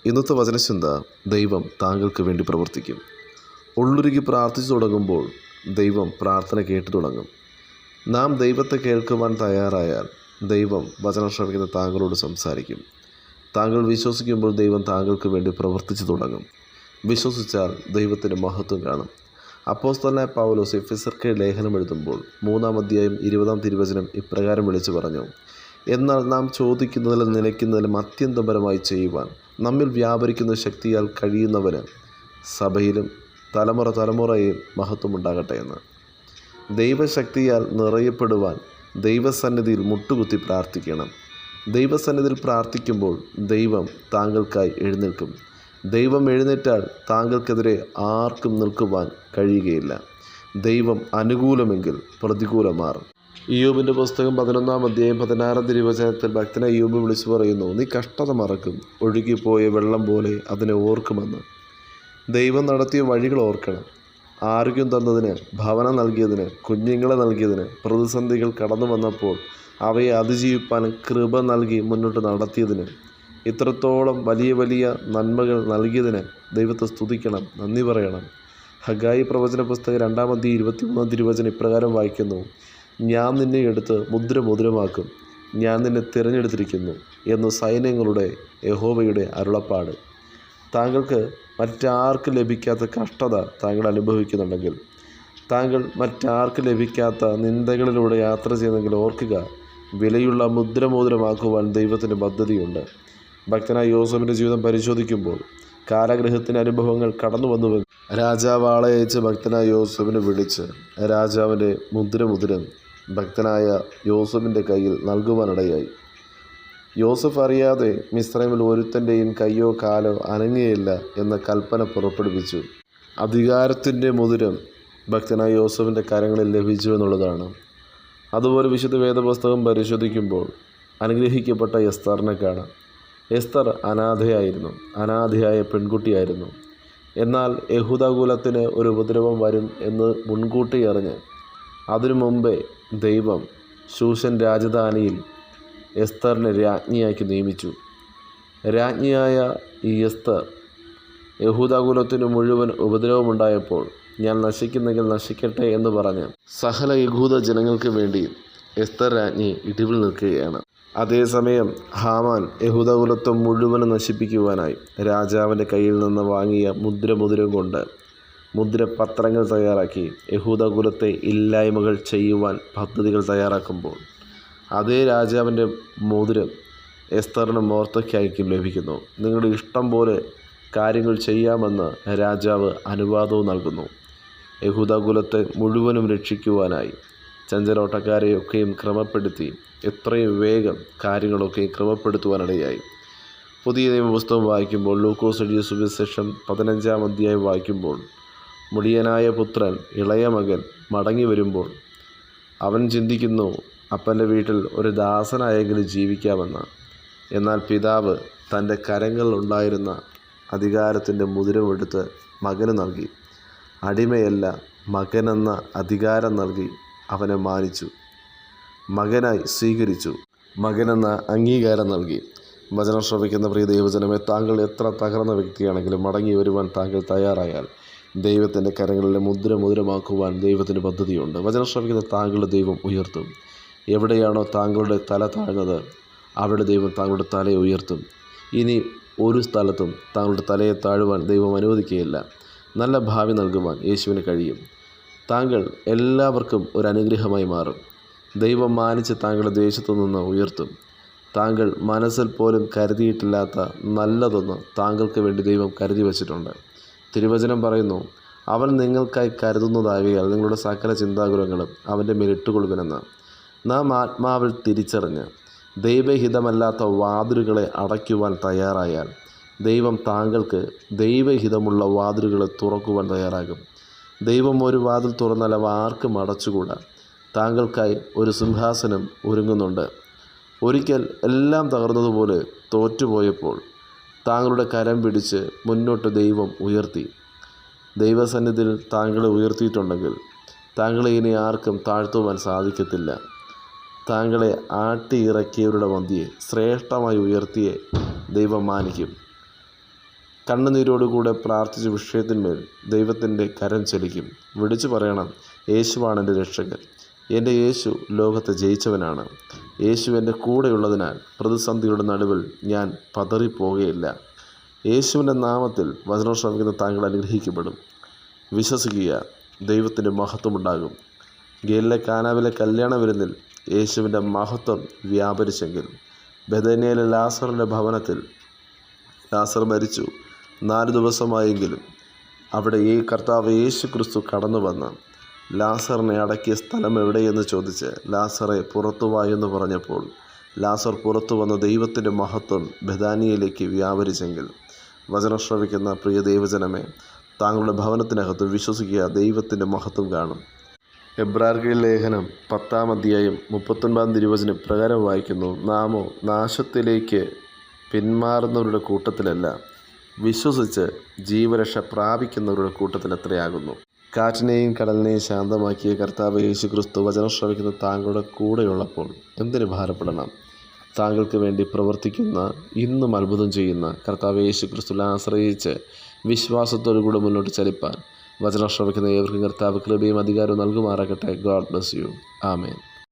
ഇന്നത്തെ വചനചിന്ത, ദൈവം താങ്കൾക്ക് വേണ്ടി പ്രവർത്തിക്കും. ഉള്ളുരുകി പ്രാർത്ഥിച്ചു തുടങ്ങുമ്പോൾ ദൈവം പ്രാർത്ഥന കേട്ടു തുടങ്ങും. നാം ദൈവത്തെ കേൾക്കുവാൻ തയ്യാറായാൽ ദൈവം വചനം ശ്രമിക്കുന്ന താങ്കളോട് സംസാരിക്കും. താങ്കൾ വിശ്വസിക്കുമ്പോൾ ദൈവം താങ്കൾക്ക് വേണ്ടി പ്രവർത്തിച്ചു തുടങ്ങും. വിശ്വസിച്ചാൽ ദൈവത്തിൻ്റെ മഹത്വം കാണും. അപ്പോസ്തലനായ പൗലോസ് എഫെസ്യർക്ക് ലേഖനം എഴുതുമ്പോൾ 3-ാം അധ്യായം 20-ാം തിരുവചനം ഇപ്രകാരം വിളിച്ചു പറഞ്ഞു: എന്നാൽ നാം ചോദിക്കുന്നതിലും നിലയ്ക്കുന്നതിലും അത്യന്തപരമായി ചെയ്യുവാൻ നമ്മിൽ വ്യാപരിക്കുന്ന ശക്തിയാൽ കഴിയുന്നവന് സഭയിലും തലമുറ തലമുറയിൽ മഹത്വമുണ്ടാകട്ടെ എന്ന്. ദൈവശക്തിയാൽ നിറയപ്പെടുവാൻ ദൈവസന്നിധിയിൽ മുട്ടുകുത്തി പ്രാർത്ഥിക്കണം. ദൈവസന്നിധിയിൽ പ്രാർത്ഥിക്കുമ്പോൾ ദൈവം താങ്കൾക്കായി എഴുന്നേൽക്കും. ദൈവം എഴുന്നേറ്റാൽ താങ്കൾക്കെതിരെ ആർക്കും നിൽക്കുവാൻ കഴിയുകയില്ല. ദൈവം അനുകൂലമെങ്കിൽ പ്രതികൂലം മാറും. ഇയ്യോബിൻ്റെ പുസ്തകം 11-ാം അധ്യായം 16-ാം തിരുവചനത്തിൽ ഭക്തനായ ഇയ്യോബ് വിളിച്ചു പറയുന്നു: നീ കഷ്ടത മറക്കും, ഒഴുകിപ്പോയ വെള്ളം പോലെ അതിനെ ഓർക്കുമെന്ന്. ദൈവം നടത്തിയ വഴികൾ ഓർക്കണം. ആരോഗ്യം തന്നതിന്, ഭവനം നൽകിയതിന്, കുഞ്ഞുങ്ങളെ നൽകിയതിന്, പ്രതിസന്ധികൾ കടന്നു വന്നപ്പോൾ അവയെ അതിജീവിപ്പാൻ കൃപ നൽകി മുന്നോട്ട് നടത്തിയതിന്, ഇത്രത്തോളം വലിയ വലിയ നന്മകൾ നൽകിയതിന് ദൈവത്തെ സ്തുതിക്കണം, നന്ദി പറയണം. ഹഗായി പ്രവചന പുസ്തകം 2-ാം അധ്യായം 23-ാം തിരുവചനം ഇപ്രകാരം വായിക്കുന്നു: ഞാൻ നിന്നെ എടുത്ത് മുദ്രമാക്കും, ഞാൻ നിന്നെ തിരഞ്ഞെടുത്തിരിക്കുന്നു എന്ന് സൈന്യങ്ങളുടെ യഹോവയുടെ അരുളപ്പാട്. താങ്കൾക്ക് മറ്റാർക്കും ലഭിക്കാത്ത കഷ്ടത താങ്കൾ അനുഭവിക്കുന്നുണ്ടെങ്കിൽ, താങ്കൾ മറ്റാർക്കും ലഭിക്കാത്ത നിന്ദകളിലൂടെ യാത്ര ചെയ്യുന്നെങ്കിൽ ഓർക്കുക, വിലയുള്ള മുദ്രമാക്കുവാൻ ദൈവത്തിൻ്റെ പദ്ധതിയുണ്ട്. ഭക്തനായ യോസേഫിൻ്റെ ജീവിതം പരിശോധിക്കുമ്പോൾ കാരാഗൃഹത്തിൻ്റെ അനുഭവങ്ങൾ കടന്നു വന്നുവെങ്കിൽ രാജാവ് ആളെ അയച്ച് ഭക്തനായ യോസേഫിനെ വിളിച്ച് രാജാവിൻ്റെ മുദ്ര ഭക്തനായ യോസേഫിൻ്റെ കയ്യിൽ നൽകുവാനിടയായി. യോസേഫ് അറിയാതെ മിസ്രൈമിൽ ഒരുത്തൻ്റെയും കയ്യോ കാലോ അനങ്ങുകയില്ല എന്ന കൽപ്പന പുറപ്പെടുവിച്ചു. അധികാരത്തിൻ്റെ മുദ്രം ഭക്തനായ യോസേഫിൻ്റെ കരങ്ങളിൽ ലഭിച്ചു എന്നുള്ളതാണ്. അതുപോലെ വിശുദ്ധ വേദപുസ്തകം പരിശോധിക്കുമ്പോൾ അനുഗ്രഹിക്കപ്പെട്ട എസ്തറിനെ കാണാം. എസ്തർ അനാഥയായിരുന്നു, അനാഥയായ പെൺകുട്ടിയായിരുന്നു. എന്നാൽ യഹൂദകുലത്തിന് ഒരു ഉപദ്രവം വരും എന്ന് മുൻകൂട്ടി അറിഞ്ഞ് അതിനു മുമ്പേ ദൈവം ശൂഷൻ രാജധാനിയിൽ എസ്തറിനെ രാജ്ഞിയാക്കി നിയമിച്ചു. രാജ്ഞിയായ ഈ എസ്തർ യഹൂദകുലത്തിന് മുഴുവൻ ഉപദ്രവമുണ്ടായപ്പോൾ ഞാൻ നശിക്കുന്നെങ്കിൽ നശിക്കട്ടെ എന്ന് പറഞ്ഞ് സകല യഹൂദ ജനങ്ങൾക്ക് വേണ്ടി എസ്തർ രാജ്ഞി ഇടിവിൽ നിൽക്കുകയാണ്. അതേസമയം ഹാമാൻ യഹൂദകുലത്തെ മുഴുവനും നശിപ്പിക്കുവാനായി രാജാവിൻ്റെ കയ്യിൽ നിന്ന് വാങ്ങിയ മുദ്രം കൊണ്ട് മുദ്രപത്രങ്ങൾ തയ്യാറാക്കി യഹൂദകുലത്തെ ഇല്ലായ്മകൾ ചെയ്യുവാൻ പദ്ധതികൾ തയ്യാറാക്കുമ്പോൾ അതേ രാജാവിൻ്റെ മോതിരം എസ്തറിനും മൊർദെഖായിക്കും ലഭിക്കുന്നു. നിങ്ങളുടെ ഇഷ്ടം പോലെ കാര്യങ്ങൾ ചെയ്യാമെന്ന് രാജാവ് അനുവാദവും നൽകുന്നു. യഹൂദകുലത്തെ മുഴുവനും രക്ഷിക്കുവാനായി ചഞ്ചലോട്ടക്കാരെയൊക്കെയും ക്രമപ്പെടുത്തി എത്രയും വേഗം കാര്യങ്ങളൊക്കെയും ക്രമപ്പെടുത്തുവാനിടയായി. പുതിയ നിയമപുസ്തകം വായിക്കുമ്പോൾ ലൂക്കോസ് എഴുതിയ സുവിശേഷം 15-ാം അധ്യായം വായിക്കുമ്പോൾ മുടിയനായ പുത്രൻ ഇളയ മകൻ മടങ്ങി വരുമ്പോൾ അവൻ ചിന്തിക്കുന്നു, അപ്പൻ്റെ വീട്ടിൽ ഒരു ദാസനായെങ്കിലും ജീവിക്കാമെന്ന്. എന്നാൽ പിതാവ് തൻ്റെ കരങ്ങളിലുണ്ടായിരുന്ന അധികാരത്തിൻ്റെ മുദ്രമെടുത്ത് മകന് നൽകി. അടിമയല്ല, മകനെന്ന അധികാരം നൽകി അവനെ മാനിച്ചു, മകനായി സ്വീകരിച്ചു, മകനെന്ന അംഗീകാരം നൽകി. വചനം ശ്രവിക്കുന്ന പ്രിയ ദൈവജനമേ, താങ്കൾ എത്ര തകർന്ന വ്യക്തിയാണെങ്കിലും മടങ്ങി വരുവാൻ താങ്കൾ തയ്യാറായാൽ ദൈവത്തിൻ്റെ കരങ്ങളിലെ മുദ്രമാക്കുവാൻ ദൈവത്തിന് പദ്ധതിയുണ്ട്. വചനം ശ്രവിക്കുന്ന താങ്കളുടെ ദൈവം ഉയർത്തും. എവിടെയാണോ താങ്കളുടെ തല താഴ്ന്നത് അവിടെ ദൈവം താങ്കളുടെ തലയെ ഉയർത്തും. ഇനി ഒരു സ്ഥലത്തും താങ്കളുടെ തലയെ താഴുവാൻ ദൈവം അനുവദിക്കുകയില്ല. നല്ല ഭാവി നൽകുവാൻ യേശുവിന് കഴിയും. താങ്കൾ എല്ലാവർക്കും ഒരു അനുഗ്രഹമായി മാറും. ദൈവം മാനിച്ച് താങ്കളുടെ ദേശത്തു നിന്ന് ഉയർത്തും. താങ്കൾ മനസ്സിൽ പോലും കരുതിയിട്ടില്ലാത്ത നല്ലതൊന്ന് താങ്കൾക്ക് വേണ്ടി ദൈവം കരുതി വച്ചിട്ടുണ്ട്. തിരുവചനം പറയുന്നു, അവൻ നിങ്ങൾക്കായി കരുതുന്നതാകയാൽ നിങ്ങളുടെ സകല ചിന്താകുലങ്ങളും അവൻ്റെ മേലിട്ടുകൊള്ളുവനെന്ന്. നാം ആത്മാവിൽ തിരിച്ചറിഞ്ഞ് ദൈവഹിതമല്ലാത്ത വാതിലുകളെ അടയ്ക്കുവാൻ തയ്യാറായാൽ ദൈവം താങ്കൾക്ക് ദൈവഹിതമുള്ള വാതിലുകളെ തുറക്കുവാൻ തയ്യാറാകും. ദൈവം ഒരു വാതിൽ തുറന്നാൽ അവ ആർക്കും അടച്ചുകൂടാ. താങ്കൾക്കായി ഒരു സിംഹാസനം ഒരുങ്ങുന്നുണ്ട്. ഒരിക്കൽ എല്ലാം തകർന്നതുപോലെ തോറ്റുപോയപ്പോൾ താങ്കളുടെ കരം പിടിച്ച് മുന്നോട്ട് ദൈവം ഉയർത്തി. ദൈവസന്നിധിയിൽ താങ്കളെ ഉയർത്തിയിട്ടുണ്ടെങ്കിൽ താങ്കളെ ഇനി ആർക്കും താഴ്ത്തുവാൻ സാധിക്കത്തില്ല. താങ്കളെ ആട്ടിയിറക്കിയവരുടെ മധ്യേ ശ്രേഷ്ഠമായി ഉയർത്തിയെ ദൈവം മാനിക്കും. കണ്ണുനീരോടുകൂടെ പ്രാർത്ഥിച്ച വിഷയത്തിന്മേൽ ദൈവത്തിൻ്റെ കരം ചലിക്കും. വിളിച്ചു പറയണം, യേശുവാണ് എൻ്റെ രക്ഷകൻ. എൻ്റെ യേശു ലോകത്തെ ജയിച്ചവനാണ്. യേശു എൻ്റെ കൂടെയുള്ളതിനാൽ പ്രതിസന്ധിയുടെ നടുവിൽ ഞാൻ പതറിപ്പോകുകയില്ല. യേശുവിൻ്റെ നാമത്തിൽ വചനം ശ്രമിക്കുന്ന താങ്കൾ അനുഗ്രഹിക്കപ്പെടും. വിശ്വസിക്കുക, ദൈവത്തിൻ്റെ മഹത്വമുണ്ടാകും. ഗലീലയിലെ കാനാവിലെ കല്യാണ വിരുന്നിൽ യേശുവിൻ്റെ മഹത്വം വ്യാപരിച്ചെങ്കിൽ ബെഥനിയയിലെ ലാസറിൻ്റെ ഭവനത്തിൽ ലാസർ മരിച്ചു 4 ദിവസമായെങ്കിലും അവിടെ ഈ കർത്താവ് യേശു ക്രിസ്തു കടന്നു വന്ന് ലാസറിനെ അടക്കിയ സ്ഥലം എവിടെയെന്ന് ചോദിച്ച് ലാസറെ പുറത്തുവാ എന്ന് പറഞ്ഞപ്പോൾ ലാസർ പുറത്തു വന്ന ദൈവത്തിൻ്റെ മഹത്വം ബെഥാനിയയിലേക്ക് വ്യാപരിച്ചെങ്കിൽ വചനം ശ്രവിക്കുന്ന പ്രിയ ദൈവജനമേ, താങ്കളുടെ ഭവനത്തിനകത്ത് വിശ്വസിക്കുക, ദൈവത്തിൻ്റെ മഹത്വം കാണും. എബ്രായർക്കെഴുതിയ ലേഖനം 10-ാം അധ്യായം 39-ാം തിരുവചനം പ്രകാരം വായിക്കുന്നു, നാമോ നാശത്തിലേക്ക് പിന്മാറുന്നവരുടെ കൂട്ടത്തിലല്ല, വിശ്വസിച്ച് ജീവരക്ഷ പ്രാപിക്കുന്നവരുടെ കൂട്ടത്തിൽ എത്രയാകുന്നു. കാറ്റിനെയും കടലിനെയും ശാന്തമാക്കിയ കർത്താവ് യേശു ക്രിസ്തു വചനം ശ്രവിക്കുന്ന താങ്കളുടെ കൂടെയുള്ളപ്പോൾ എന്തിനു ഭാരപ്പെടണം? താങ്കൾക്ക് വേണ്ടി പ്രവർത്തിക്കുന്ന, ഇന്നും അത്ഭുതം ചെയ്യുന്ന കർത്താവ് യേശു ക്രിസ്തുവിനെ ആശ്രയിച്ച് വിശ്വാസത്തോടു കൂടെ മുന്നോട്ട് ചലിപ്പാൻ വചനം ശ്രവിക്കുന്ന ഏവർക്കും കർത്താവ് കൃപയും അധികാരവും നൽകുമാറാകട്ടെ. God bless you. ആമേൻ.